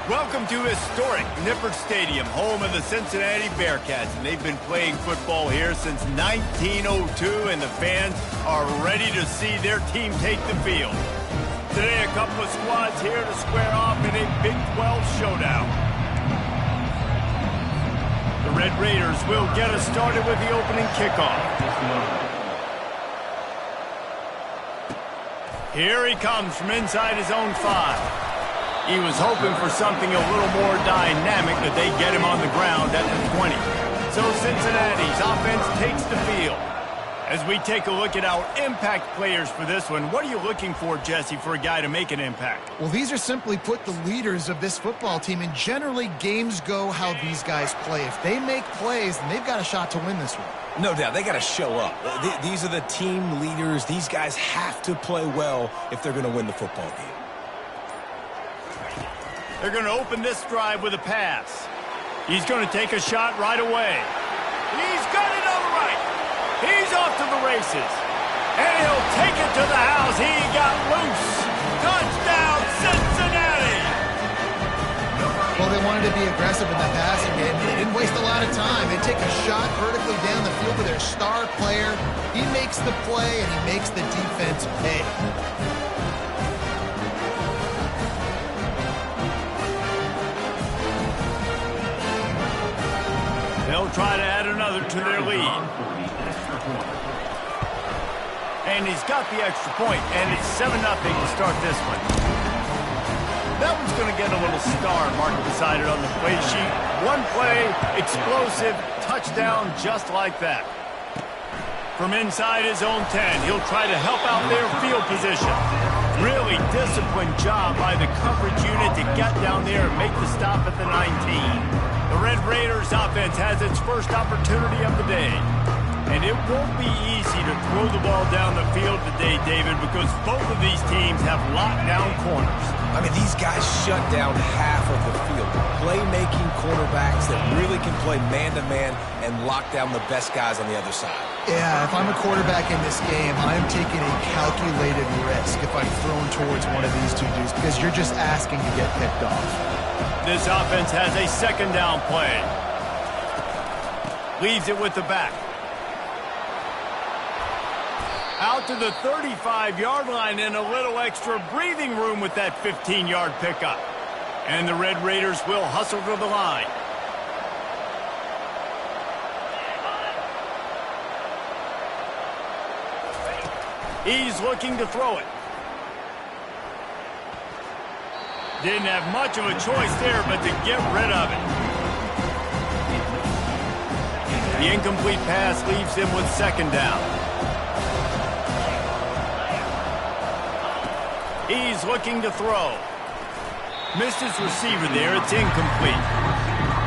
Welcome to historic Nippert Stadium, home of the Cincinnati Bearcats. And they've been playing football here since 1902, and the fans are ready to see their team take the field. Today, a couple of squads here to square off in a Big 12 showdown. The Red Raiders will get us started with the opening kickoff. Here he comes from inside his own 5. He was hoping for something a little more dynamic, but they get him on the ground at the 20. So Cincinnati's offense takes the field. As we take a look at our impact players for this one, what are you looking for, Jesse, for a guy to make an impact? Well, these are simply put the leaders of this football team, and generally games go how these guys play. If they make plays, then they've got a shot to win this one. No doubt, they got to show up. These are the team leaders. These guys have to play well if they're going to win the football game. They're going to open this drive with a pass. He's going to take a shot right away. He's got it on the right. He's off to the races. And he'll take it to the house. He got loose. Touchdown, Cincinnati! Well, they wanted to be aggressive in the passing game. They didn't waste a lot of time. They take a shot vertically down the field with their star player. He makes the play, and he makes the defense pay. They'll try to add another to their lead. And he's got the extra point, and it's 7-0 to start this one. That one's going to get a little star marked beside it on the play sheet. One play, explosive, touchdown just like that. From inside his own 10, he'll try to help out their field position. Really disciplined job by the coverage unit to get down there and make the stop at the 19. The Red Raiders offense has its first opportunity of the day. And it won't be easy to throw the ball down the field today, David, because both of these teams have lockdown corners. I mean, these guys shut down half of the field. Playmaking quarterbacks that really can play man-to-man and lock down the best guys on the other side. Yeah, if I'm a quarterback in this game, I'm taking a calculated risk if I'm thrown towards one of these two dudes because you're just asking to get picked off. This offense has a second down play. Leaves it with the back. Out to the 35-yard line and a little extra breathing room with that 15-yard pickup. And the Red Raiders will hustle to the line. He's looking to throw it. Didn't have much of a choice there, but to get rid of it. The incomplete pass leaves him with second down. He's looking to throw. Missed his receiver there. It's incomplete.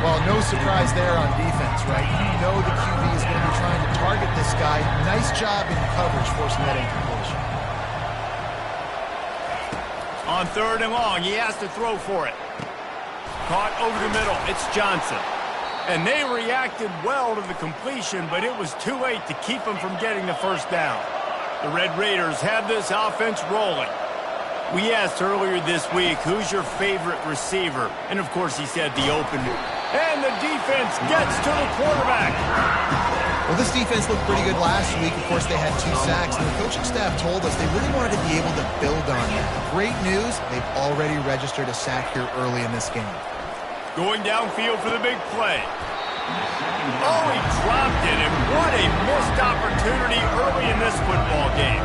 Well, no surprise there on defense, right? You know the QB is going to be trying to target this guy. Nice job in coverage forcing that incompletion. On third and long, he has to throw for it. Caught over the middle. It's Johnson. And they reacted well to the completion, but it was too late to keep them from getting the first down. The Red Raiders have this offense rolling. We asked earlier this week, who's your favorite receiver? And, of course, he said the opener. And the defense gets to the quarterback. Well, this defense looked pretty good last week. Of course, they had 2 sacks, and the coaching staff told us they really wanted to be able to build on that. Great news, they've already registered a sack here early in this game. Going downfield for the big play. Oh, he dropped it, and what a missed opportunity early in this football game.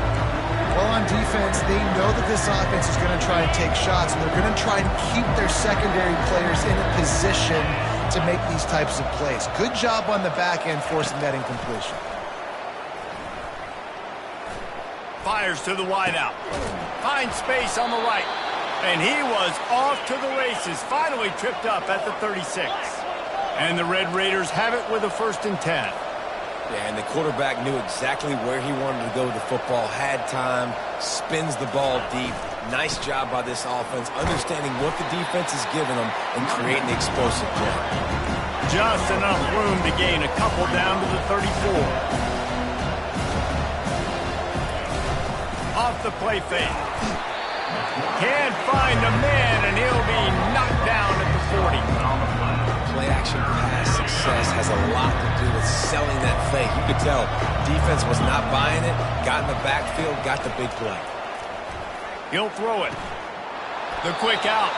Well, on defense, they know that this offense is going to try and take shots, and they're going to try and keep their secondary players in a position to make these types of plays. Good job on the back end forcing that incompletion. Fires to the wideout. Finds space on the right. And he was off to the races, finally tripped up at the 36. And the Red Raiders have it with a 1st and 10. Yeah, and the quarterback knew exactly where he wanted to go with the football, had time, spins the ball deep. Nice job by this offense, understanding what the defense is giving them and creating the explosive play. Just enough room to gain a couple down to the 34. Off the play fake. Can't find a man, and he'll be knocked down at the 40. Play-action pass success has a lot to do with selling that fake. You could tell defense was not buying it, got in the backfield, got the big play. He'll throw it. The quick out.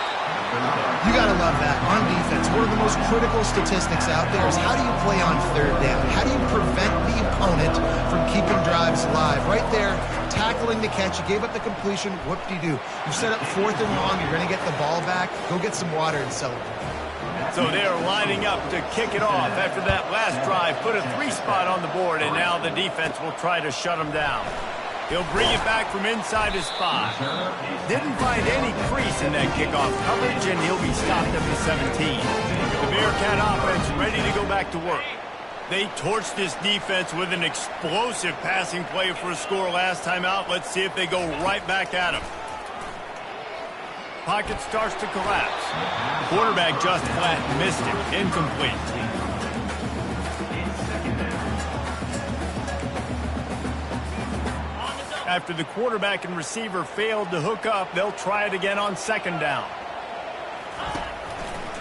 You got to love that. On defense, one of the most critical statistics out there is how do you play on third down? How do you prevent the opponent from keeping drives alive? Right there, tackling the catch. You gave up the completion. What do you do? You set up 4th and long. You're going to get the ball back. Go get some water and celebrate. So they're lining up to kick it off after that last drive. Put a 3 spot on the board, and now the defense will try to shut them down. He'll bring it back from inside his 5. Didn't find any crease in that kickoff coverage, and he'll be stopped at the 17. The Bearcat offense ready to go back to work. They torched this defense with an explosive passing play for a score last time out. Let's see if they go right back at him. Pocket starts to collapse. Quarterback just flat missed it. Incomplete. After the quarterback and receiver failed to hook up, they'll try it again on 2nd down.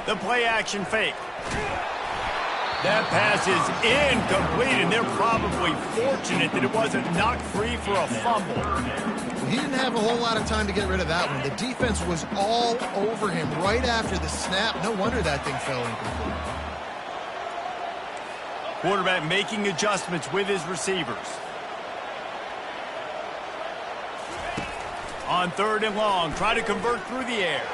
The play-action fake. That pass is incomplete, and they're probably fortunate that it wasn't knocked free for a fumble. He didn't have a whole lot of time to get rid of that one. The defense was all over him right after the snap. No wonder that thing fell incomplete. Quarterback making adjustments with his receivers. On 3rd and long, try to convert through the air.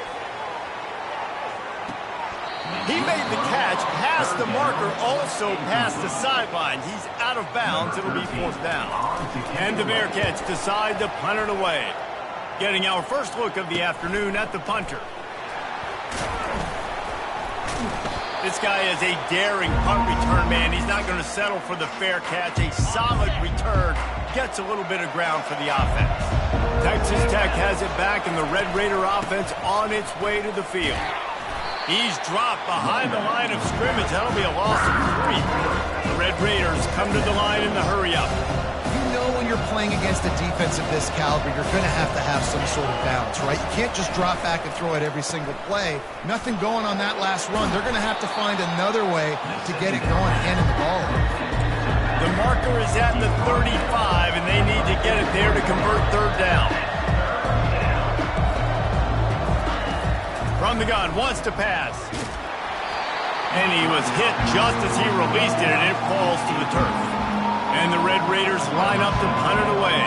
He made the catch, past the marker, also past the sideline. He's out of bounds. It'll be 4th down. And the Bearcats decide to punt it away. Getting our first look of the afternoon at the punter. This guy is a daring punt return man. He's not going to settle for the fair catch. A solid return. Gets a little bit of ground for the offense. Texas Tech has it back, and the Red Raider offense on its way to the field. He's dropped behind the line of scrimmage. That'll be a loss of 3. The Red Raiders come to the line in the hurry-up. You know when you're playing against a defense of this caliber, you're going to have some sort of balance, right? You can't just drop back and throw it every single play. Nothing going on that last run. They're going to have to find another way to get it going, handing the ball over. The marker is at the 35, and they need to get it there to convert 3rd down. From the gun, wants to pass. And he was hit just as he released it, and it falls to the turf. And the Red Raiders line up to punt it away.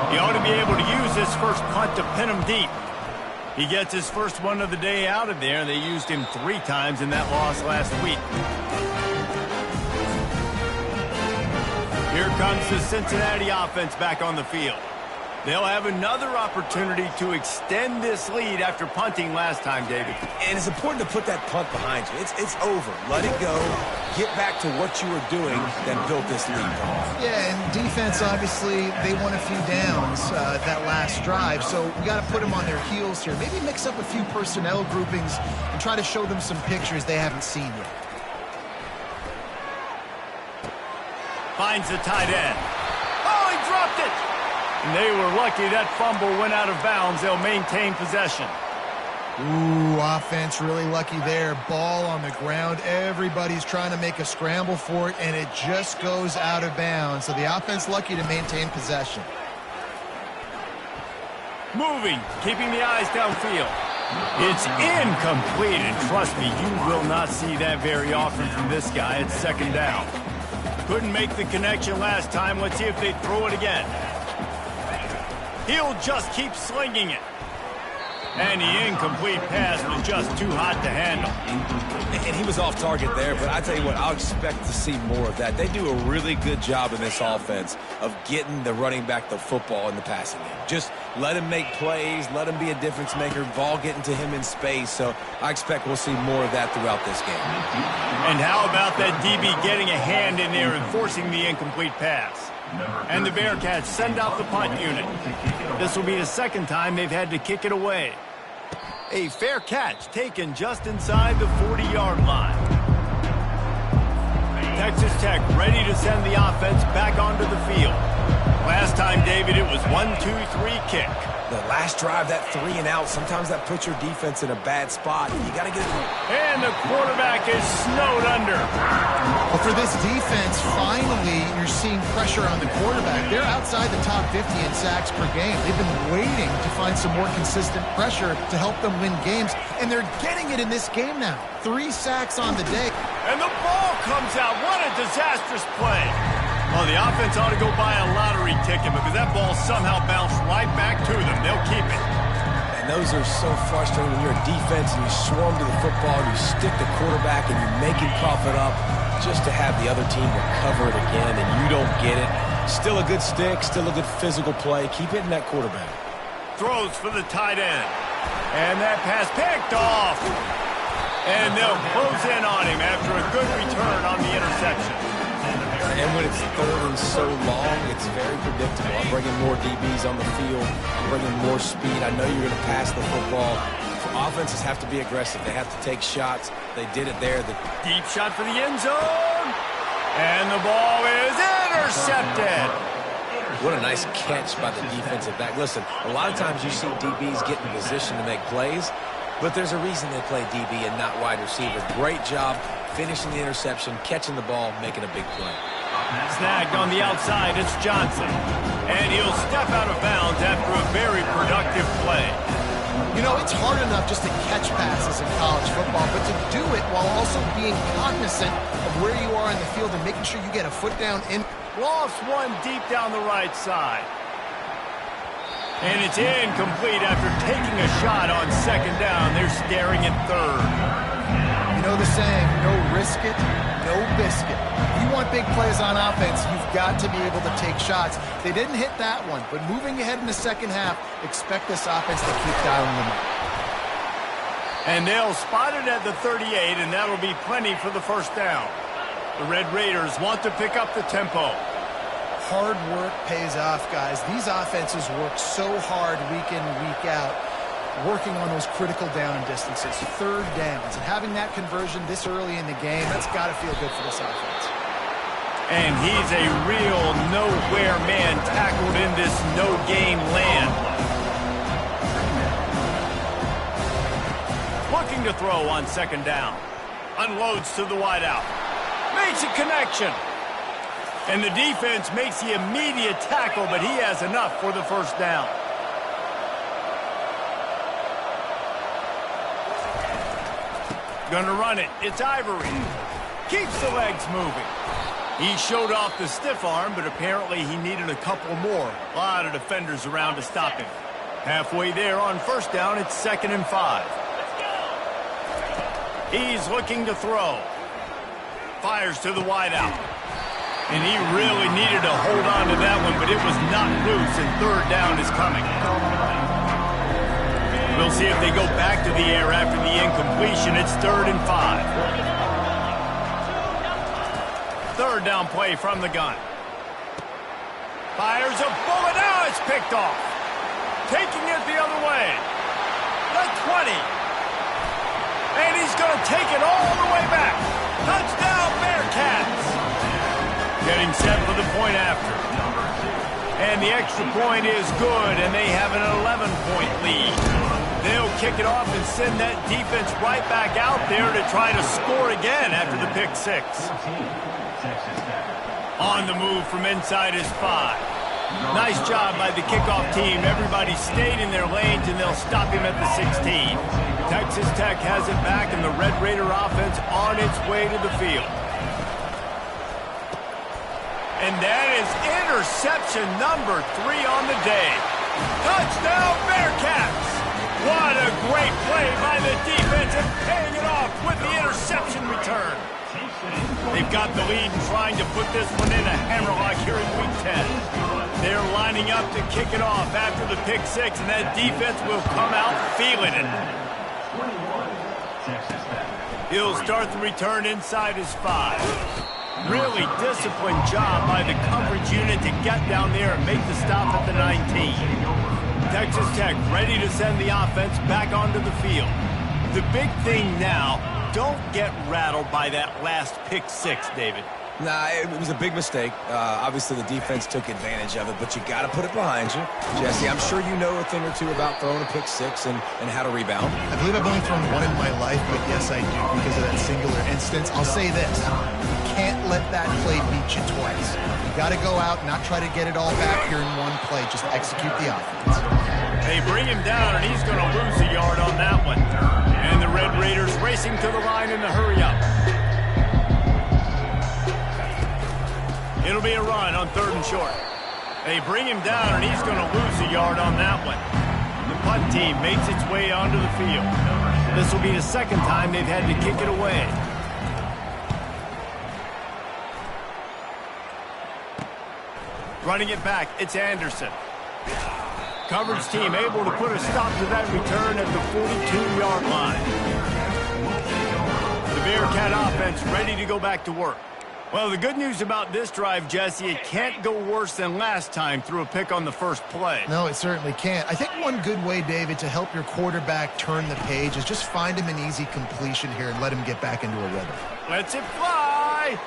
He ought to be able to use this first punt to pin him deep. He gets his first one of the day out of there. They used him 3 times in that loss last week. Here comes the Cincinnati offense back on the field. They'll have another opportunity to extend this lead after punting last time, David. And it's important to put that punt behind you. It's over. Let it go. Get back to what you were doing that built this lead. Yeah, and defense, obviously, they won a few downs that last drive, so we got to put them on their heels here. Maybe mix up a few personnel groupings and try to show them some pictures they haven't seen yet. Finds the tight end. Oh, he dropped it! And they were lucky that fumble went out of bounds. They'll maintain possession. Ooh, offense really lucky there. Ball on the ground. Everybody's trying to make a scramble for it, and it just goes out of bounds. So the offense lucky to maintain possession. Moving, keeping the eyes downfield. It's incomplete, and trust me, you will not see that very often from this guy. It's 2nd down. Couldn't make the connection last time. Let's see if they throw it again. He'll just keep slinging it. And the incomplete pass was just too hot to handle. And he was off target there, but I tell you what, I'll expect to see more of that. They do a really good job in this offense of getting the running back the football in the passing game. Just let him make plays, let him be a difference maker, ball getting to him in space. So I expect we'll see more of that throughout this game. And how about that DB getting a hand in there and forcing the incomplete pass? And the Bearcats send out the punt unit. This will be the 2nd time they've had to kick it away. A fair catch taken just inside the 40-yard line. Texas Tech ready to send the offense back onto the field. Last time, David, it was 1-2-3 kick. the last drive, that 3 and out, sometimes that puts your defense in a bad spot. You got to get it. And the quarterback is snowed under. Well, for this defense, finally, you're seeing pressure on the quarterback. They're outside the top 50 in sacks per game. They've been waiting to find some more consistent pressure to help them win games, and they're getting it in this game now. 3 sacks on the day. And the ball comes out. What a disastrous play. Well, the offense ought to go buy a lottery ticket because that ball somehow bounced right back to them. They'll keep it. And those are so frustrating when you're a defense and you swarm to the football, you stick the quarterback, and you make him cough it up just to have the other team recover it again, and you don't get it. Still a good stick, still a good physical play. Keep hitting that quarterback. Throws for the tight end. And that pass picked off. And they'll close in on him after a good return on the interception. And when it's 3rd and so long, it's very predictable. I'm bringing more DBs on the field. I'm bringing more speed. I know you're going to pass the football. Offenses have to be aggressive. They have to take shots. They did it there. The deep shot for the end zone. And the ball is intercepted. What a nice catch by the defensive back. Listen, a lot of times you see DBs get in position to make plays, but there's a reason they play DB and not wide receiver. Great job finishing the interception, catching the ball, making a big play. Snagged on the outside, it's Johnson. And he'll step out of bounds after a very productive play. You know, it's hard enough just to catch passes in college football, but to do it while also being cognizant of where you are in the field and making sure you get a foot down in. Lofts one deep down the right side. And it's incomplete after taking a shot on 2nd down. They're staring at 3rd. You know the saying, no risk it, no biscuit. If you want big plays on offense, you've got to be able to take shots. They didn't hit that one, but moving ahead in the second half, expect this offense to keep dialing them up. And they'll spot it at the 38, and that'll be plenty for the 1st down. The Red Raiders want to pick up the tempo. Hard work pays off, guys. These offenses work so hard week in and week out, working on those critical down and distances, 3rd downs, and having that conversion this early in the game, that's got to feel good for this offense. And he's a real nowhere man tackled in this no-game land. Looking to throw on 2nd down. Unloads to the wideout. Makes a connection. And the defense makes the immediate tackle, but he has enough for the 1st down. Gonna run it. It's Ivory. Keeps the legs moving. He showed off the stiff arm, but apparently he needed a couple more. A lot of defenders around to stop him. Halfway there on 1st down, it's 2nd and 5. He's looking to throw. Fires to the wideout. And he really needed to hold on to that one, but it was not loose, and 3rd down is coming. We'll see if they go back to the air after the incompletion. It's 3rd and 5. 3rd down play from the gun. Fires a bullet. Now it's picked off. Taking it the other way. The 20. And he's going to take it all the way back. Touchdown, Bearcats. Getting set for the point after. And the extra point is good, and they have an 11-point lead. They'll kick it off and send that defense right back out there to try to score again after the pick 6. On the move from inside his 5. Nice job by the kickoff team. Everybody stayed in their lanes, and they'll stop him at the 16. Texas Tech has it back, and the Red Raider offense on its way to the field. And that is interception number 3 on the day. Touchdown, Bearcats! What a great play by the defense and paying it off with the interception return. They've got the lead and trying to put this one in a hammerlock here in Week 10. They're lining up to kick it off after the pick 6, and that defense will come out feeling it. He'll start the return inside his 5. Really disciplined job by the coverage unit to get down there and make the stop at the 19. Texas Tech ready to send the offense back onto the field. The big thing now, don't get rattled by that last pick 6, David. Nah, it was a big mistake. Obviously, the defense took advantage of it, but you got to put it behind you. Jesse, I'm sure you know a thing or two about throwing a pick six and how to rebound. I believe I've only thrown one in my life, but yes, I do because of that singular instance. I'll say this. You can't let that play beat you twice. You got to go out, not try to get it all back here in one play. Just execute the offense. They bring him down, and he's going to lose a yard on that one. And the Red Raiders racing to the line in the hurry-up. It'll be a run on 3rd and short. They bring him down, and he's going to lose a yard on that one. The punt team makes its way onto the field. This will be the second time they've had to kick it away. Running it back, it's Anderson. Coverage team able to put a stop to that return at the 42-yard line. The Bearcat offense ready to go back to work. Well, the good news about this drive, Jesse, it can't go worse than last time through a pick on the first play. No, it certainly can't. I think one good way, David, to help your quarterback turn the page is just find him an easy completion here and let him get back into a rhythm. Lets it fly.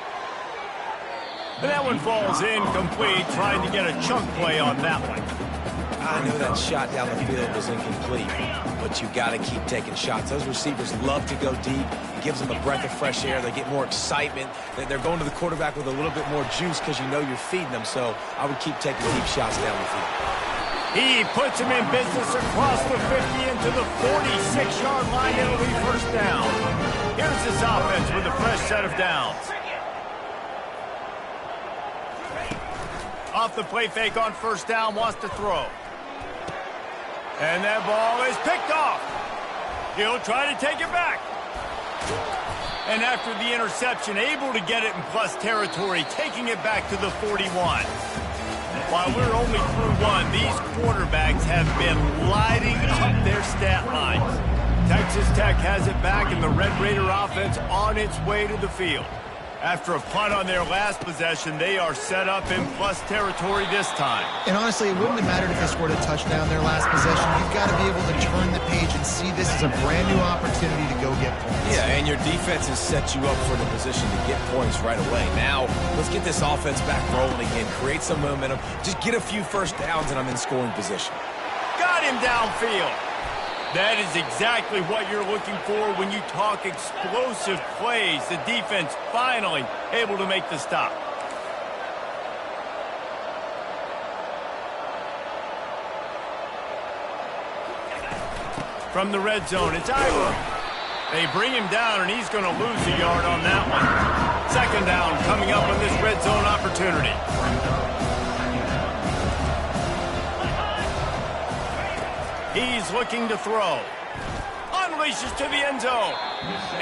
And that one falls incomplete, trying to get a chunk play on that one. I know that shot down the field was incomplete, but you got to keep taking shots. Those receivers love to go deep. It gives them a breath of fresh air. They get more excitement. They're going to the quarterback with a little bit more juice because you know you're feeding them. So I would keep taking deep shots down the field. He puts him in business across the 50 into the 46-yard line. It'll be first down. Here's this offense with a fresh set of downs. Off the play fake on first down, wants to throw. And that ball is picked off. He'll try to take it back. And after the interception, able to get it in plus territory, taking it back to the 41. While we're only through one, these quarterbacks have been lighting up their stat lines. Texas Tech has it back, and the Red Raider offense on its way to the field. After a punt on their last possession, they are set up in plus territory this time. And honestly, it wouldn't have mattered if they scored a touchdown their last possession. You've got to be able to turn the page and see this as a brand new opportunity to go get points. Yeah, and your defense has set you up for the position to get points right away. Now, let's get this offense back rolling again, create some momentum, just get a few first downs, and I'm in scoring position. Got him downfield. That is exactly what you're looking for when you talk explosive plays. The defense finally able to make the stop. From the red zone, it's Ira. They bring him down, and he's going to lose a yard on that one. Second down coming up on this red zone opportunity. He's looking to throw. Unleashes to the end zone.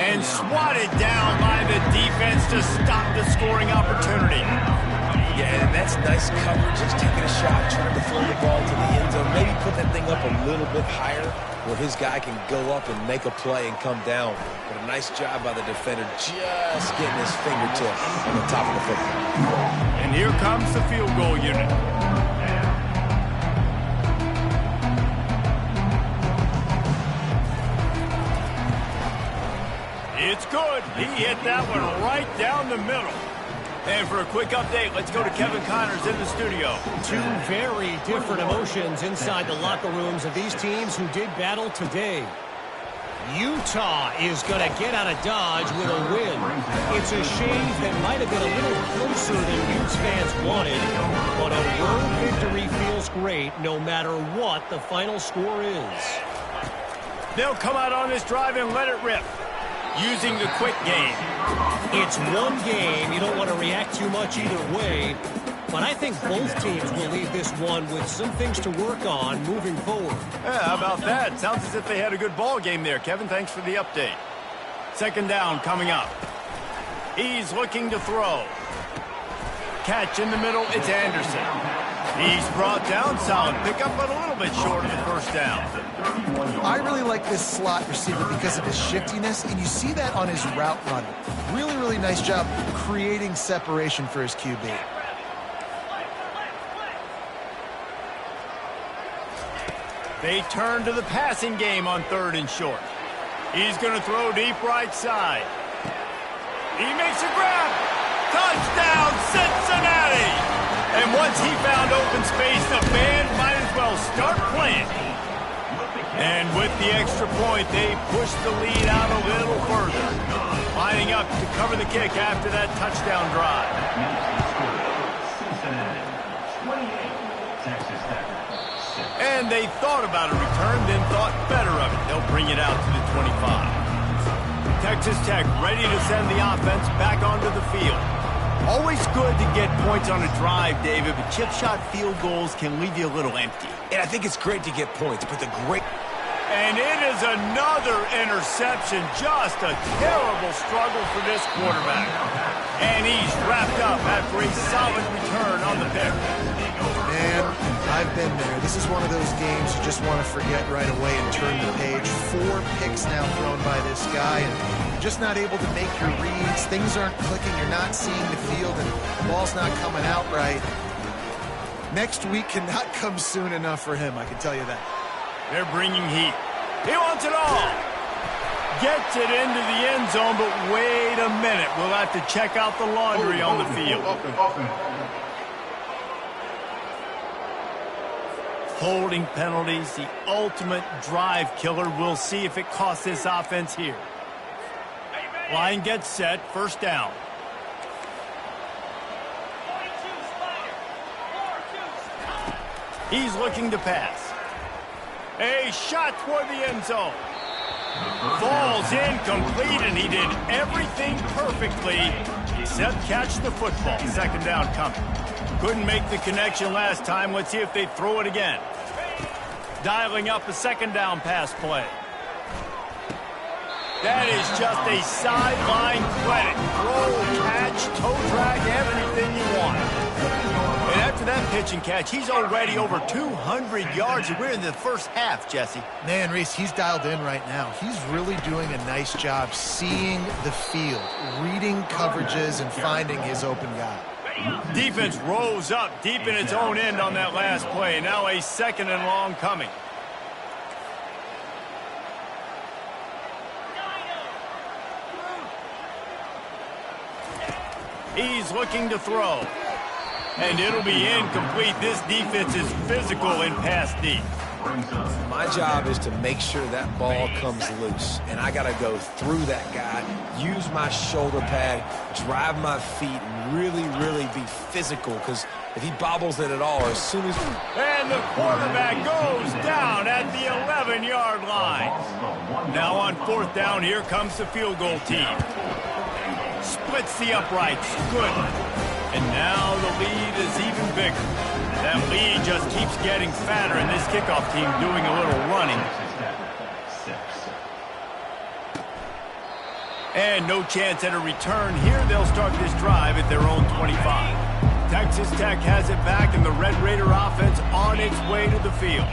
And swatted down by the defense to stop the scoring opportunity. Yeah, and that's nice coverage. Just taking a shot, trying to throw the ball to the end zone. Maybe put that thing up a little bit higher where his guy can go up and make a play and come down. But a nice job by the defender just getting his fingertip on the top of the football. And here comes the field goal unit. It's good. He hit that one right down the middle. And for a quick update, let's go to Kevin Connors in the studio. Two very different emotions inside the locker rooms of these teams who did battle today. Utah is going to get out of Dodge with a win. It's a shave that might have been a little closer than Utes fans wanted, but a road victory feels great no matter what the final score is. They'll come out on this drive and let it rip, using the quick game. It's one game. You don't want to react too much either way, but I think both teams will leave this one with some things to work on moving forward. Yeah, how about that? Sounds as if they had a good ball game there. Kevin, thanks for the update. Second down coming up. He's looking to throw. Catch in the middle, it's Anderson. He's brought down, solid pickup, but a little bit short of the first down. I really like this slot receiver because of his shiftiness, and you see that on his route running. Really, really nice job creating separation for his QB. They turn to the passing game on third and short. He's going to throw deep right side. He makes a grab. Touchdown, Cincinnati! And once he found open space, the band might as well start playing. And with the extra point, they push the lead out a little further. Lining up to cover the kick after that touchdown drive. And they thought about a return, then thought better of it. They'll bring it out to the 25. Texas Tech ready to send the offense back onto the field. Always good to get points on a drive, David, but chip shot field goals can leave you a little empty. And I think it's great to get points, but the great... And it is another interception. Just a terrible struggle for this quarterback. And he's wrapped up after a solid return on the pick. Man, I've been there. This is one of those games you just want to forget right away and turn the page. 4 picks now thrown by this guy, and you're just not able to make your reads. Things aren't clicking. You're not seeing the field, and the ball's not coming out right. Next week cannot come soon enough for him, I can tell you that. They're bringing heat. He wants it all. Gets it into the end zone, but wait a minute. We'll have to check out the laundry on the field. Holding penalties, the ultimate drive killer. We'll see if it costs this offense here. Line gets set, first down. He's looking to pass. A shot toward the end zone. Falls incomplete, and he did everything perfectly except catch the football. Second down coming. Couldn't make the connection last time. Let's see if they throw it again. Dialing up a second down pass play. That is just a sideline credit. Throw, catch, toe drag, everything you want. And after that pitch and catch, he's already over 200 yards, and we're in the first half, Jesse. Man, Reese, he's dialed in right now. He's really doing a nice job seeing the field, reading coverages, and finding his open guy. Defense rose up deep in its own end on that last play. Now a second and long coming. He's looking to throw. And it'll be incomplete. This defense is physical in pass deep. My job is to make sure that ball comes loose. And I got to go through that guy, use my shoulder pad, drive my feet, and really be physical. Because if he bobbles it at all, as soon as... And the quarterback goes down at the 11-yard line. Now on fourth down, here comes the field goal team. Splits the uprights. Good. And now the lead is even bigger. That lead just keeps getting fatter, and this kickoff team doing a little running. And no chance at a return here. They'll start this drive at their own 25. Texas Tech has it back, and the Red Raider offense on its way to the field.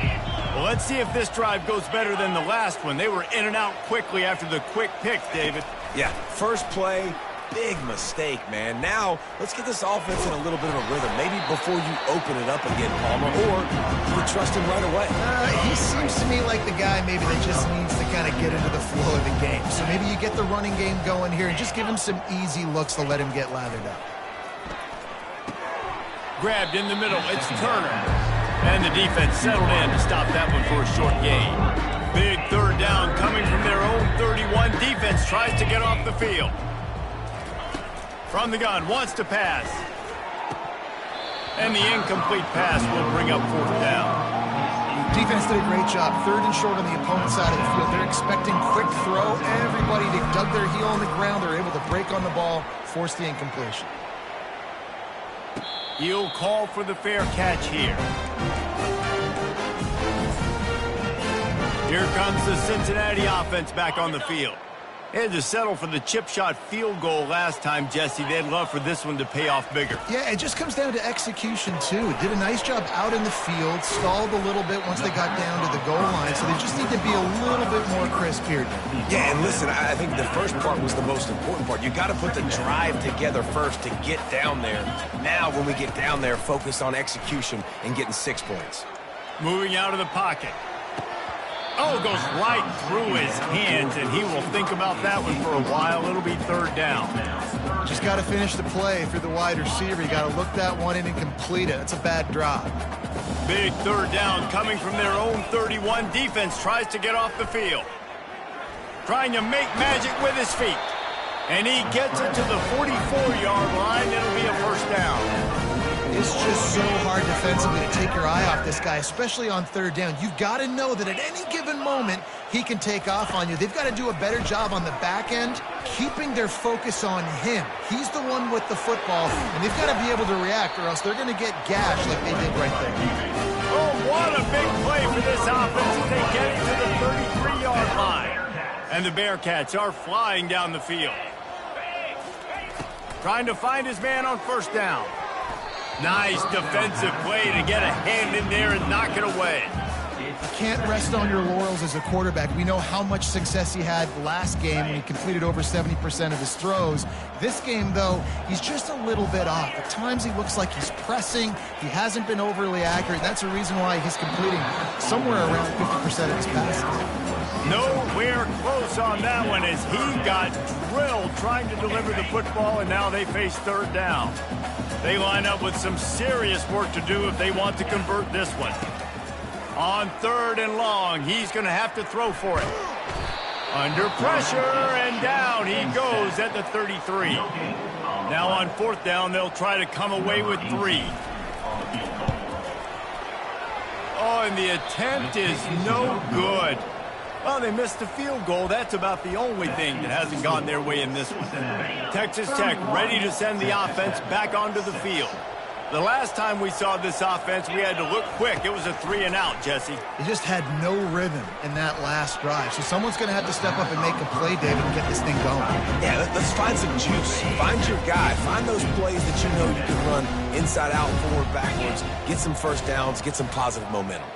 Well, let's see if this drive goes better than the last one. They were in and out quickly after the quick pick, David. Yeah, first play. Big mistake, man. Now, let's get this offense in a little bit of a rhythm. Maybe before you open it up again, Palmer, or you trust him right away. He seems to me like the guy maybe that just needs to kind of get into the flow of the game. So maybe you get the running game going here and just give him some easy looks to let him get lathered up. Grabbed in the middle. It's Turner. And the defense settled in to stop that one for a short gain. Big third down coming from their own 31. Defense tries to get off the field. From the gun, wants to pass. And the incomplete pass will bring up fourth down. Defense did a great job. Third and short on the opponent's side of the field. They're expecting quick throw. Everybody dug their heel on the ground. They're able to break on the ball, force the incompletion. He'll call for the fair catch here. Here comes the Cincinnati offense back on the field. They had to settle for the chip shot field goal last time, Jesse. They'd love for this one to pay off bigger. Yeah, it just comes down to execution, too. Did a nice job out in the field, stalled a little bit once they got down to the goal line, so they just need to be a little bit more crisp here. Yeah, and listen, I think the first part was the most important part. You got to put the drive together first to get down there. Now, when we get down there, focus on execution and getting 6 points. Moving out of the pocket. Oh, goes right through his hands, and he will think about that one for a while. It'll be third down. Just got to finish the play through the wide receiver. You got to look that one in and complete it. That's a bad drop. Big third down coming from their own 31. Defense tries to get off the field. Trying to make magic with his feet. And he gets it to the 44-yard line. It'll be a first down. It's just so hard defensively to take your eye off this guy, especially on third down. You've got to know that at any given moment, he can take off on you. They've got to do a better job on the back end, keeping their focus on him. He's the one with the football, and they've got to be able to react, or else they're going to get gashed like they did right there. Oh, what a big play for this offense as they get it to the 33-yard line. And the Bearcats are flying down the field. Trying to find his man on first down. Nice defensive play to get a hand in there and knock it away. You can't rest on your laurels as a quarterback. We know how much success he had last game when he completed over 70% of his throws. This game, though, he's just a little bit off. At times he looks like he's pressing. He hasn't been overly accurate. That's the reason why he's completing somewhere around 50% of his passes. Nowhere close on that one as he got drilled trying to deliver the football, and now they face third down. They line up with some serious work to do if they want to convert this one. On third and long, he's going to have to throw for it. Under pressure, and down he goes at the 33. Now on fourth down, they'll try to come away with 3. Oh, and the attempt is no good. Well, they missed the field goal. That's about the only thing that hasn't gone their way in this one. Texas Tech ready to send the offense back onto the field. The last time we saw this offense, we had to look quick. It was a 3-and-out, Jesse. They just had no rhythm in that last drive. So someone's going to have to step up and make a play, David, and get this thing going. Yeah, let's find some juice. Find your guy. Find those plays that you know you can run inside out, forward, backwards. Get some first downs. Get some positive momentum.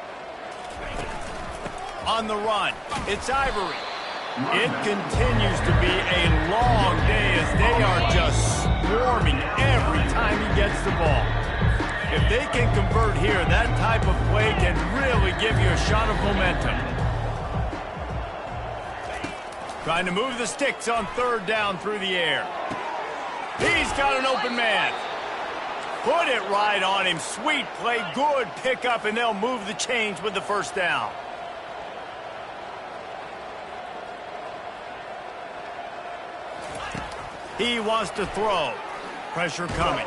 On the run, it's Ivory. It continues to be a long day as they are just swarming every time he gets the ball. If they can convert here, that type of play can really give you a shot of momentum. Trying to move the sticks on third down through the air. He's got an open man. Put it right on him. Sweet play, good pickup, and they'll move the chains with the first down. He wants to throw. Pressure coming.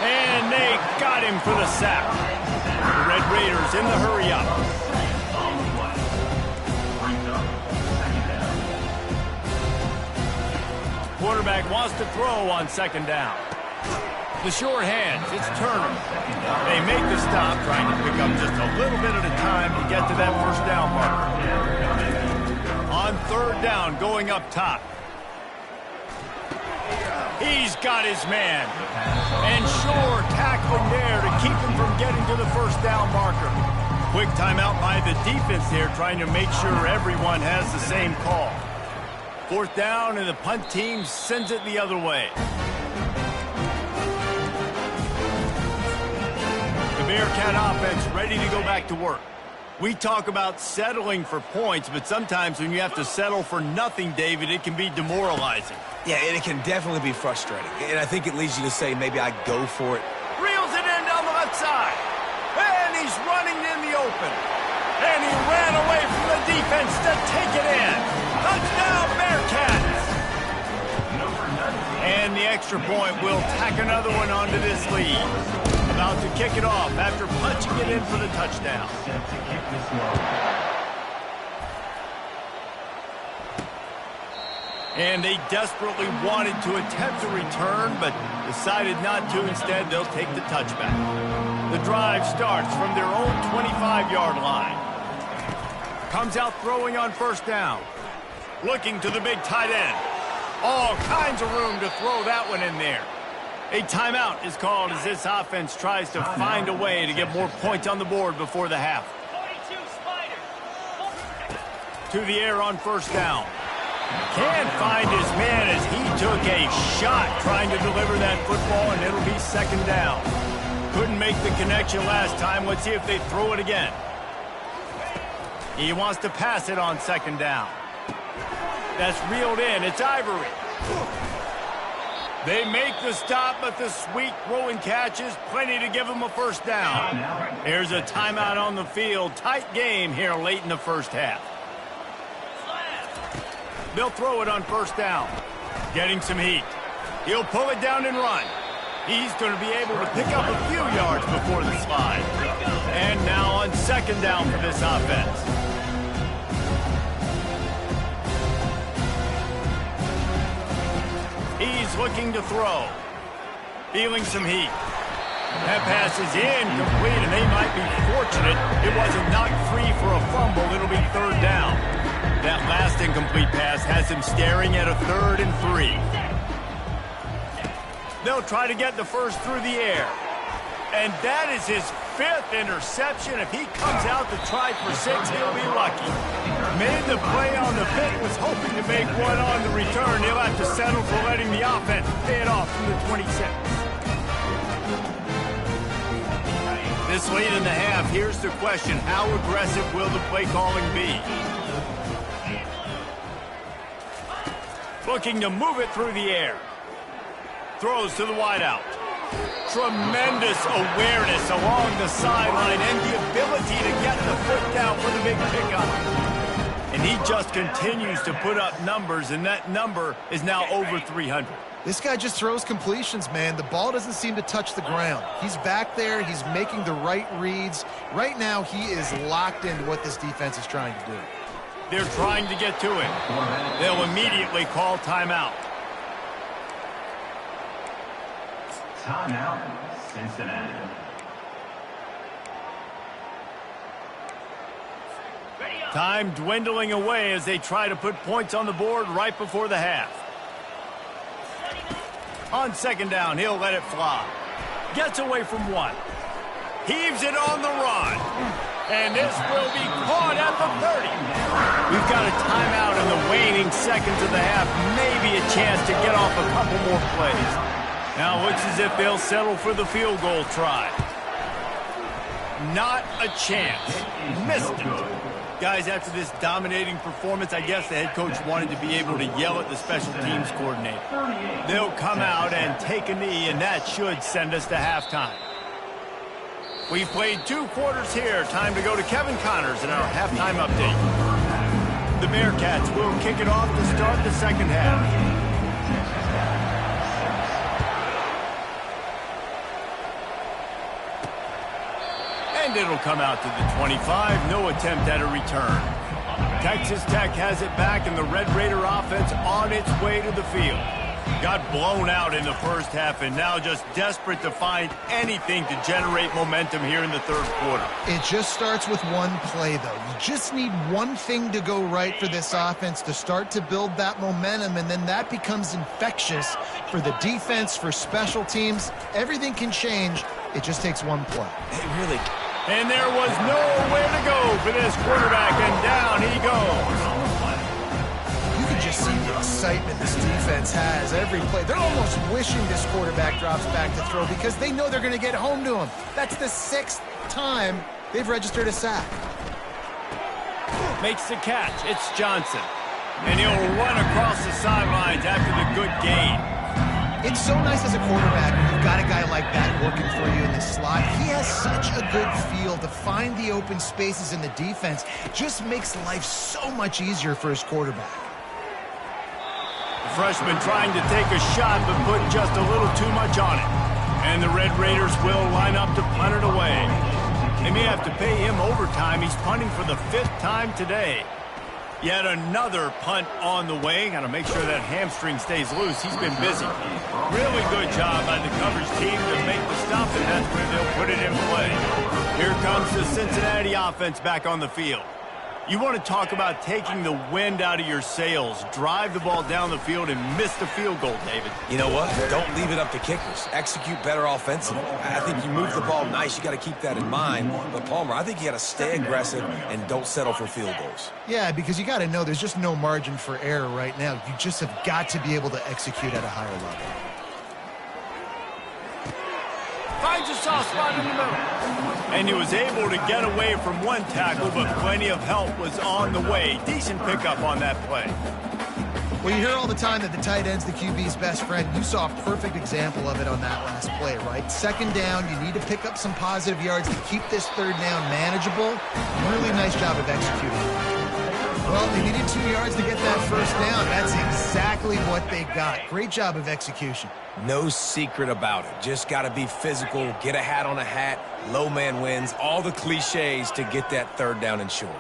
And they got him for the sack. The Red Raiders in the hurry-up. Quarterback wants to throw on second down. The short hands, it's Turner. They make the stop, trying to pick up just a little bit at a time to get to that first down marker. On third down, going up top. He's got his man. And sure, tackling there to keep him from getting to the first down marker. Quick timeout by the defense there, trying to make sure everyone has the same call. Fourth down, and the punt team sends it the other way. The Bearcat offense ready to go back to work. We talk about settling for points, but sometimes when you have to settle for nothing, David, it can be demoralizing. Yeah, and it can definitely be frustrating. And I think it leads you to say, maybe I go for it. Reels it in down the left side. And he's running in the open. And he ran away from the defense to take it in. Touchdown, Bearcats! And the extra point will tack another one onto this lead. About to kick it off after punching it in for the touchdown. And they desperately wanted to attempt a return, but decided not to. Instead, they'll take the touchback. The drive starts from their own 25-yard line. Comes out throwing on first down. Looking to the big tight end. All kinds of room to throw that one in there. A timeout is called as this offense tries to find a way to get more points on the board before the half. To the air on first down. Can't find his man as he took a shot trying to deliver that football, and it'll be second down. Couldn't make the connection last time. Let's see if they throw it again. He wants to pass it on second down. That's reeled in. It's Ivory. They make the stop, but the sweet throwing catch is plenty to give them a first down. Here's a timeout on the field. Tight game here late in the first half. They'll throw it on first down. Getting some heat. He'll pull it down and run. He's going to be able to pick up a few yards before the slide. And now on second down for this offense. He's looking to throw. Feeling some heat. That pass is incomplete, and they might be fortunate it wasn't knocked free for a fumble. It'll be third down. That last incomplete pass has him staring at a 3rd and 3. They'll try to get the first through the air. And that is his 5th interception. If he comes out to try for 6, he'll be lucky. Made the play on the pick, was hoping to make one on the return. He'll have to settle for letting the offense pay it off from the 26. This late in the half, here's the question. How aggressive will the play calling be? Looking to move it through the air. Throws to the wideout. Tremendous awareness along the sideline and the ability to get the foot down for the big pickup. And he just continues to put up numbers, and that number is now over 300. This guy just throws completions, man. The ball doesn't seem to touch the ground. He's back there. He's making the right reads. Right now, he is locked into what this defense is trying to do. They're trying to get to him. They'll immediately call timeout. Timeout, Cincinnati. Time dwindling away as they try to put points on the board right before the half. On second down, he'll let it fly. Gets away from one. Heaves it on the run. And this will be caught at the 30. We've got a timeout in the waning seconds of the half. Maybe a chance to get off a couple more plays. Now looks as if they'll settle for the field goal try. Not a chance. Missed it. Guys, after this dominating performance, I guess the head coach wanted to be able to yell at the special teams coordinator. They'll come out and take a knee, and that should send us to halftime. We've played 2 quarters here. Time to go to Kevin Connors in our halftime update. The Bearcats will kick it off to start the second half. And it'll come out to the 25. No attempt at a return. Texas Tech has it back, and the Red Raider offense on its way to the field. Got blown out in the first half, and now just desperate to find anything to generate momentum here in the third quarter. It just starts with one play, though. You just need one thing to go right for this offense to start to build that momentum, and then that becomes infectious for the defense, for special teams. Everything can change. It just takes one play. It really. And there was nowhere to go for this quarterback, and down he goes. You can just see the excitement this defense has every play. They're almost wishing this quarterback drops back to throw because they know they're going to get home to him. That's the 6th time they've registered a sack. Makes the catch. It's Johnson. And he'll run across the sidelines after the good gain. It's so nice as a quarterback when you've got a guy like that working for you in the slot. He has such a good feel to find the open spaces in the defense. Just makes life so much easier for his quarterback. The freshman trying to take a shot, but put just a little too much on it. And the Red Raiders will line up to punt it away. They may have to pay him overtime. He's punting for the 5th time today. Yet another punt on the way. Got to make sure that hamstring stays loose. He's been busy. Really good job by the coverage team to make the stop, and that's where they'll put it in play. Here comes the Cincinnati offense back on the field. You want to talk about taking the wind out of your sails. Drive the ball down the field and miss the field goal, David. You know what? Don't leave it up to kickers. Execute better offensively. I think you move the ball nice. You got to keep that in mind. But, Palmer, I think you got to stay aggressive and don't settle for field goals. Yeah, because you got to know there's just no margin for error right now. You just have got to be able to execute at a higher level. Finds a soft spot in the middle. And he was able to get away from one tackle, but plenty of help was on the way. Decent pickup on that play. Well, you hear all the time that the tight end's the QB's best friend. You saw a perfect example of it on that last play, right? Second down, you need to pick up some positive yards to keep this third down manageable. Really nice job of executing. Well, they needed 2 yards to get that first down. That's exactly what they got. Great job of execution. No secret about it. Just got to be physical, get a hat on a hat, low man wins, all the cliches to get that third down and short.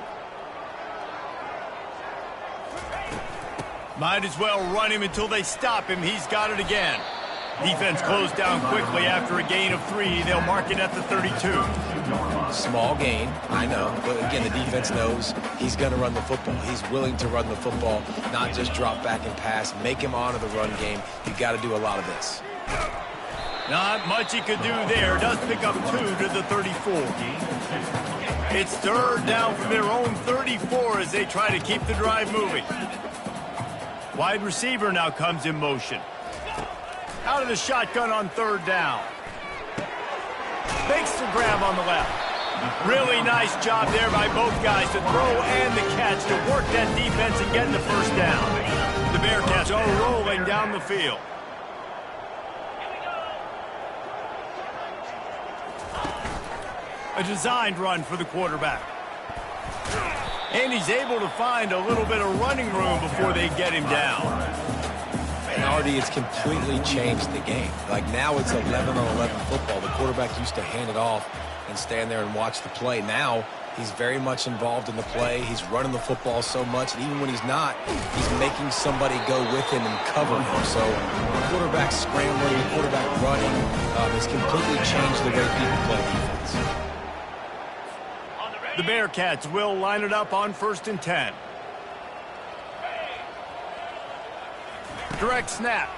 Might as well run him until they stop him. He's got it again. Defense closed down quickly after a gain of 3. They'll mark it at the 32. Small gain, I know. But again, the defense knows he's going to run the football. He's willing to run the football, not just drop back and pass. Make him honor the run game. You got to do a lot of this. Not much he could do there. Does pick up 2 to the 34. It's third down from their own 34 as they try to keep the drive moving. Wide receiver now comes in motion. Out of the shotgun on third down. Makes the grab on the left. Really nice job there by both guys to throw and the catch to work that defense and get the first down. The Bearcats are rolling down the field. A designed run for the quarterback. And he's able to find a little bit of running room before they get him down. And already it's completely changed the game. Like now it's 11-on-11 football. The quarterback used to hand it off and stand there and watch the play. Now he's very much involved in the play. He's running the football so much, and even when he's not, he's making somebody go with him and cover him. So the quarterback scrambling, the quarterback running, has completely changed the way people play defense. The Bearcats will line it up on 1st and 10. Direct snap.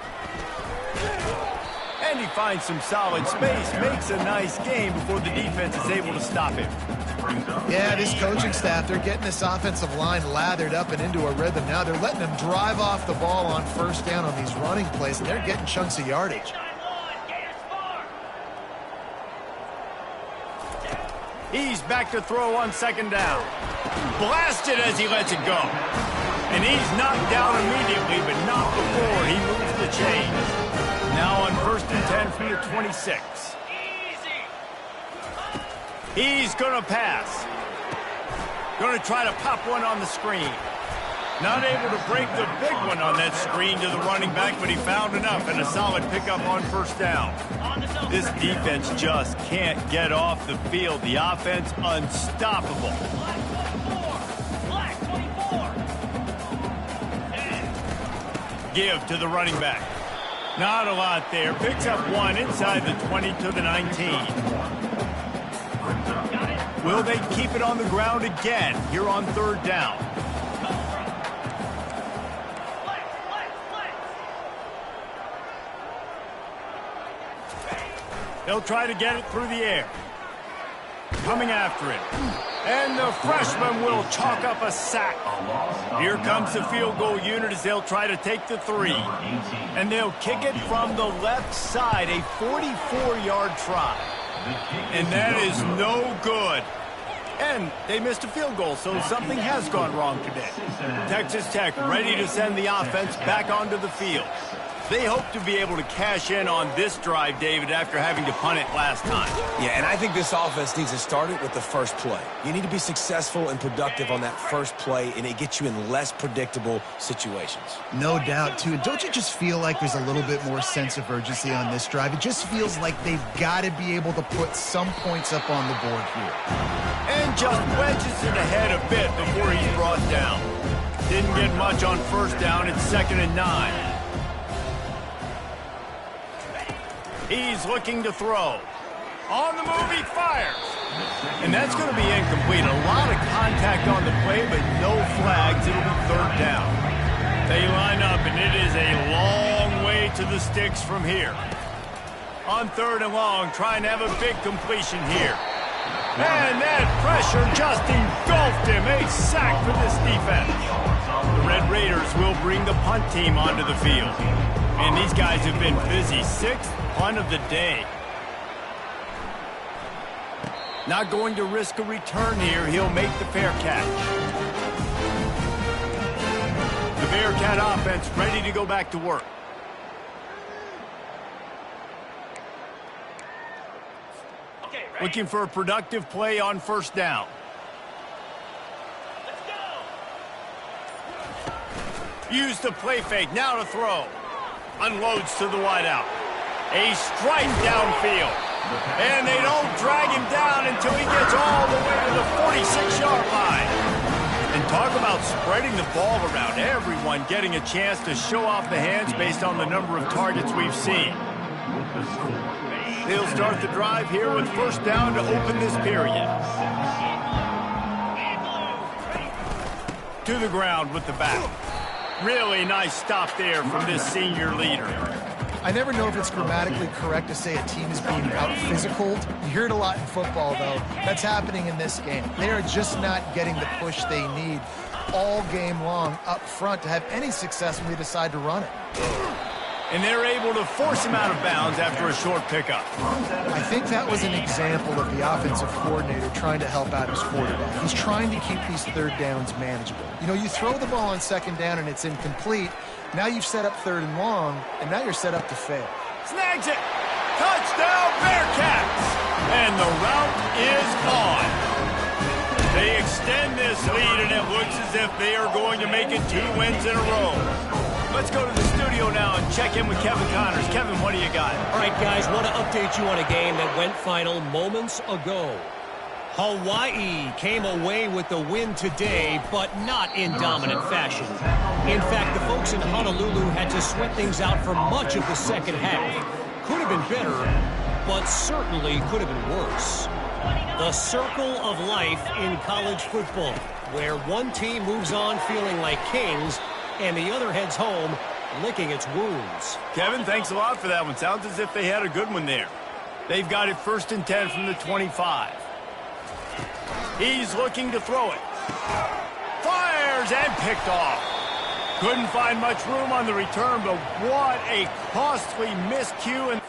And he finds some solid space, makes a nice game before the defense is able to stop him. Yeah, this coaching staff, they're getting this offensive line lathered up and into a rhythm. Now they're letting them drive off the ball on first down on these running plays, and they're getting chunks of yardage. He's back to throw on 2nd down. Blasted as he lets it go. And he's knocked down immediately, but not before he moves the chains. Now on 1st and 10 from the 26. He's going to pass. Going to try to pop one on the screen. Not able to break the big one on that screen to the running back, but he found enough and a solid pickup on 1st down. This defense just can't get off the field. The offense unstoppable. Give to the running back. Not a lot there. Picks up 1 inside the 20 to the 19. Will they keep it on the ground again here on 3rd down? They'll try to get it through the air. Coming after it. And the freshman will chalk up a sack. Here comes the field goal unit as they'll try to take the 3. And they'll kick it from the left side, a 44-yard try. And that is no good. And they missed a field goal, so something has gone wrong today. Texas Tech ready to send the offense back onto the field. They hope to be able to cash in on this drive, David, after having to punt it last time. Yeah, and I think this offense needs to start it with the first play. You need to be successful and productive on that first play, and it gets you in less predictable situations. No doubt, too. Don't you just feel like there's a little bit more sense of urgency on this drive? It just feels like they've got to be able to put some points up on the board here. And just wedges it ahead a bit before he's brought down. Didn't get much on 1st down. It's 2nd and 9. He's looking to throw. On the move, he fires. And that's going to be incomplete. A lot of contact on the play, but no flags. It'll be 3rd down. They line up, and it is a long way to the sticks from here. On 3rd and long, trying to have a big completion here. And that pressure just engulfed him. A sack for this defense. The Red Raiders will bring the punt team onto the field. And these guys have been busy. 6th punt of the day. Not going to risk a return here. He'll make the fair catch. The Bearcat offense ready to go back to work. Looking for a productive play on first down. Let's go. Use the play fake, now to throw. Unloads to the wideout. A strike downfield. And they don't drag him down until he gets all the way to the 46-yard line. And talk about spreading the ball around. Everyone getting a chance to show off the hands based on the number of targets we've seen. They'll start the drive here with first down to open this period. To the ground with the back. Really nice stop there from this senior leader. I never know if it's grammatically correct to say a team is being out-physicaled. You hear it a lot in football, though. That's happening in this game. They are just not getting the push they need all game long up front to have any success when they decide to run it. And they're able to force him out of bounds after a short pickup. I think that was an example of the offensive coordinator trying to help out his quarterback. He's trying to keep these third downs manageable. You know, you throw the ball on second down and it's incomplete. Now you've set up third and long, and now you're set up to fail. Snags it. Touchdown, Bearcats. And the route is on. They extend this lead, and it looks as if they are going to make it 2 wins in a row. Let's go to the studio now and check in with Kevin Connors. Kevin, what do you got? All right, guys, want to update you on a game that went final moments ago. Hawaii came away with the win today, but not in dominant fashion. In fact, the folks in Honolulu had to sweat things out for much of the second half. Could have been better, but certainly could have been worse. The circle of life in college football, where one team moves on feeling like kings, and the other heads home licking its wounds. Kevin, thanks a lot for that one. Sounds as if they had a good one there. They've got it 1st and 10 from the 25. He's looking to throw it. Fires and picked off. Couldn't find much room on the return, but what a costly miscue. And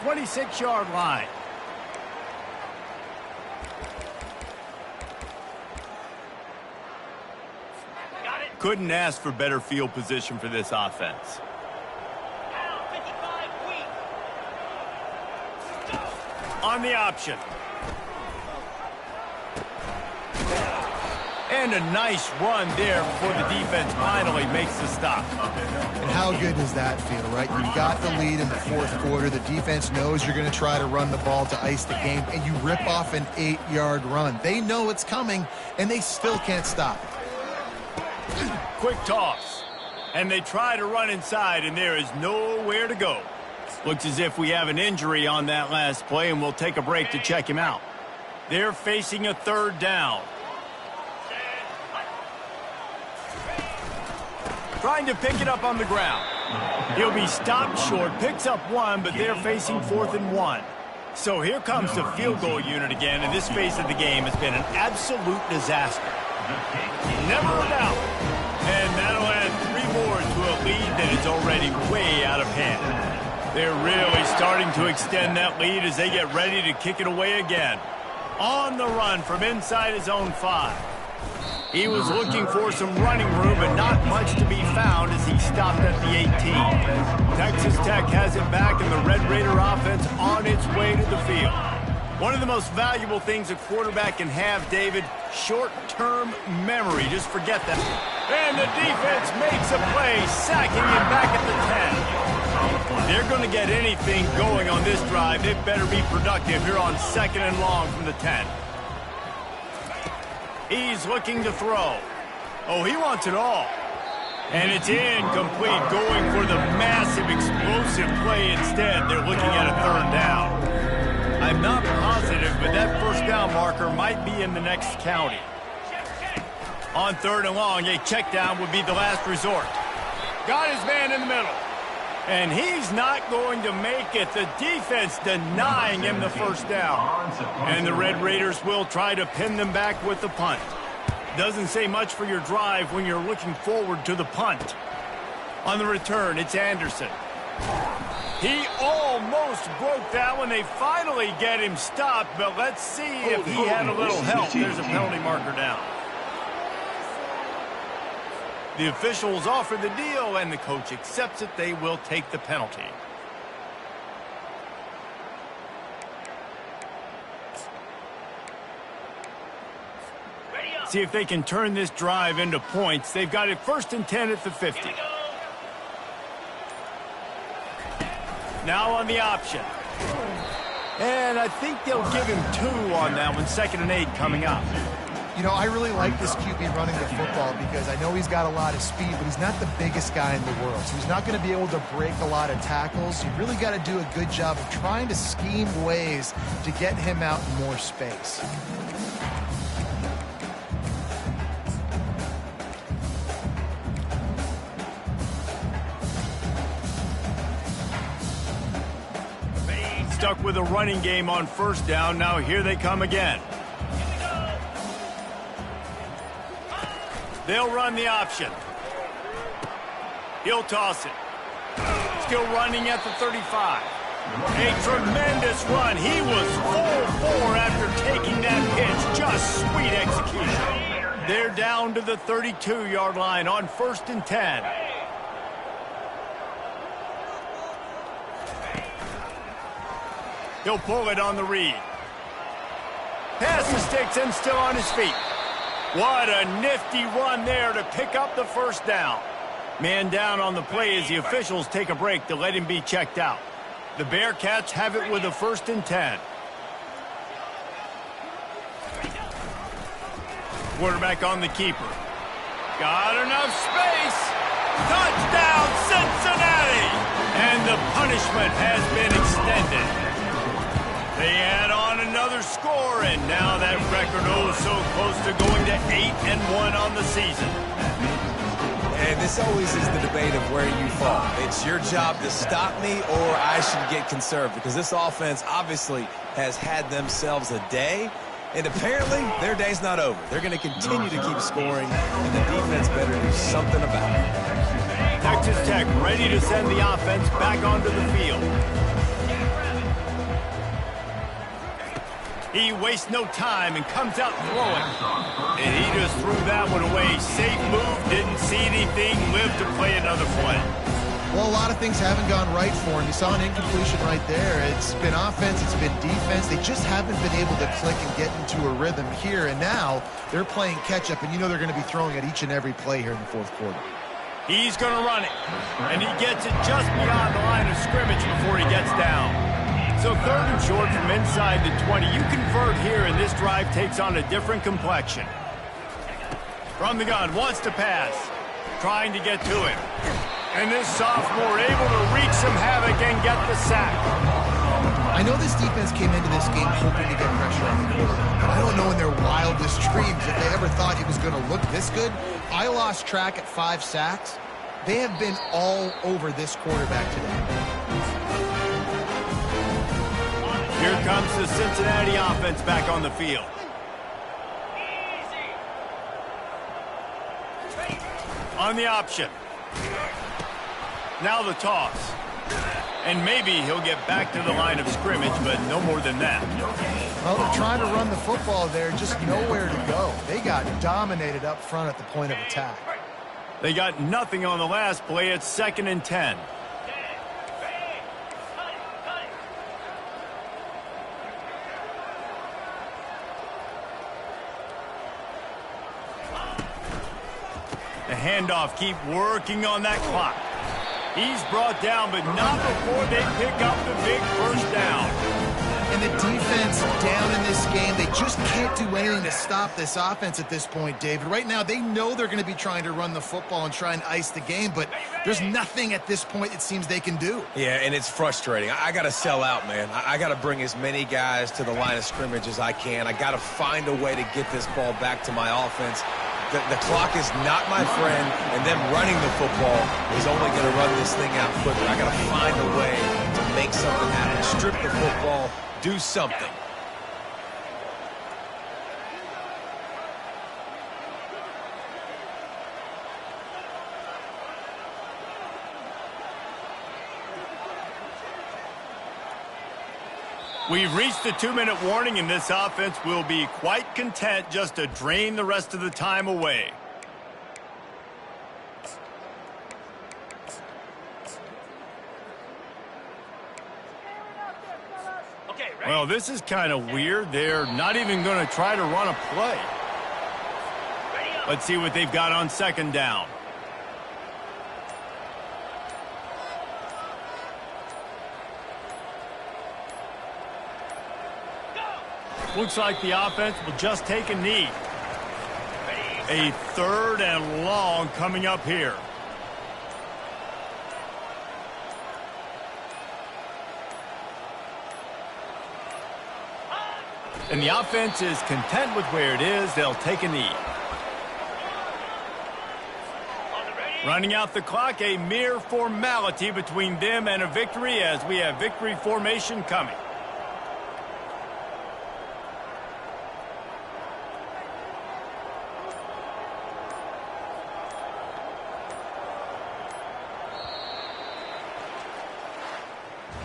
26-yard line. Couldn't ask for better field position for this offense. On the option. And a nice run there before the defense finally makes the stop. And how good does that feel, right? You've got the lead in the fourth quarter. The defense knows you're going to try to run the ball to ice the game, and you rip off an 8-yard run. They know it's coming, and they still can't stop it. Quick toss. And they try to run inside, and there is nowhere to go. Looks as if we have an injury on that last play, and we'll take a break to check him out. They're facing a third down. Trying to pick it up on the ground. He'll be stopped short, picks up one, but they're facing 4th and 1. So here comes the field goal unit again, and this phase of the game has been an absolute disaster. Never a doubt. And that'll add 3 more to a lead that is already way out of hand. They're really starting to extend that lead as they get ready to kick it away again. On the run from inside his own 5. He was looking for some running room, but not much to be found as he stopped at the 18. Texas Tech has it back, and the Red Raider offense on its way to the field. One of the most valuable things a quarterback can have, David, short-term memory. Just forget that. And the defense makes a play, sacking him back at the 10. If they're going to get anything going on this drive, it better be productive here on 2nd and long from the 10. He's looking to throw. Oh, he wants it all. And it's incomplete, going for the massive explosive play instead. They're looking at a 3rd down. I'm not positive, but that 1st down marker might be in the next county. On 3rd and long, a check down would be the last resort. Got his man in the middle. And he's not going to make it. The defense denying him the first down. And the Red Raiders will try to pin them back with the punt. Doesn't say much for your drive when you're looking forward to the punt. On the return, it's Anderson. He almost broke that when they finally get him stopped, but let's see if he had a little help. There's a penalty marker down. The officials offer the deal, and the coach accepts it. They will take the penalty. See if they can turn this drive into points. They've got it 1st and 10 at the 50. Now on the option. And I think they'll give him 2 on that one. 2nd and 8 coming up. You know, I really like this QB running the football because I know he's got a lot of speed, but he's not the biggest guy in the world. So he's not going to be able to break a lot of tackles. You really got to do a good job of trying to scheme ways to get him out in more space. Stuck with a running game on 1st down. Now here they come again. They'll run the option. He'll toss it. Still running at the 35. A tremendous run. He was full 4 after taking that pitch. Just sweet execution. They're down to the 32-yard line on 1st and 10. He'll pull it on the read. Pass the sticks and still on his feet. What a nifty run there to pick up the 1st down. Man down on the play as the officials take a break to let him be checked out. The Bearcats have it with a 1st and 10. Quarterback on the keeper. Got enough space. Touchdown, Cincinnati! And the punishment has been extended. They add on another score, and now that record so close to going to 8-1 on the season. And this always is the debate of where you fall. It's your job to stop me, or I should get conserved, because this offense obviously has had themselves a day, and apparently their day's not over. They're going to continue to keep scoring, and the defense better do something about it. Texas Tech ready to send the offense back onto the field. He wastes no time and comes out throwing. And he just threw that one away. Safe move, didn't see anything, lived to play another play. Well, a lot of things haven't gone right for him. You saw an incompletion right there. It's been offense, it's been defense. They just haven't been able to click and get into a rhythm here. And now they're playing catch-up, and you know they're going to be throwing at each and every play here in the 4th quarter. He's going to run it. And he gets it just beyond the line of scrimmage before he gets down. So 3rd and short from inside the 20. You convert here, and this drive takes on a different complexion. From the gun, wants to pass. Trying to get to him. And this sophomore able to wreak some havoc and get the sack. I know this defense came into this game hoping to get pressure on the quarterback, but I don't know in their wildest dreams if they ever thought he was going to look this good. I lost track at 5 sacks. They have been all over this quarterback today. Here comes the Cincinnati offense back on the field. On the option. Now the toss. And maybe he'll get back to the line of scrimmage, but no more than that. Well, they're trying to run the football there, just nowhere to go. They got dominated up front at the point of attack. They got nothing on the last play. It's 2nd and 10. The handoff, keep working on that clock. He's brought down, but not before they pick up the big 1st down. And the defense down in this game, they just can't do anything to stop this offense at this point, David. Right now, they know they're going to be trying to run the football and try and ice the game, but there's nothing at this point it seems they can do. Yeah, and it's frustrating. I got to sell out, man. I got to bring as many guys to the line of scrimmage as I can. I got to find a way to get this ball back to my offense. The clock is not my friend, and them running the football is only going to run this thing out quicker. I got to find a way to make something happen. Strip the football, do something. We've reached the 2-minute warning, and this offense will be quite content just to drain the rest of the time away. Well, this is kind of weird. They're not even going to try to run a play. Let's see what they've got on second down. Looks like the offense will just take a knee. A 3rd and long coming up here. And the offense is content with where it is. They'll take a knee. Running out the clock, a mere formality between them and a victory as we have victory formation coming.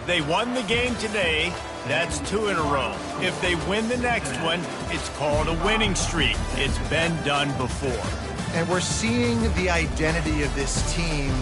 They won the game today. That's 2 in a row. If they win the next one, it's called a winning streak. It's been done before. And we're seeing the identity of this team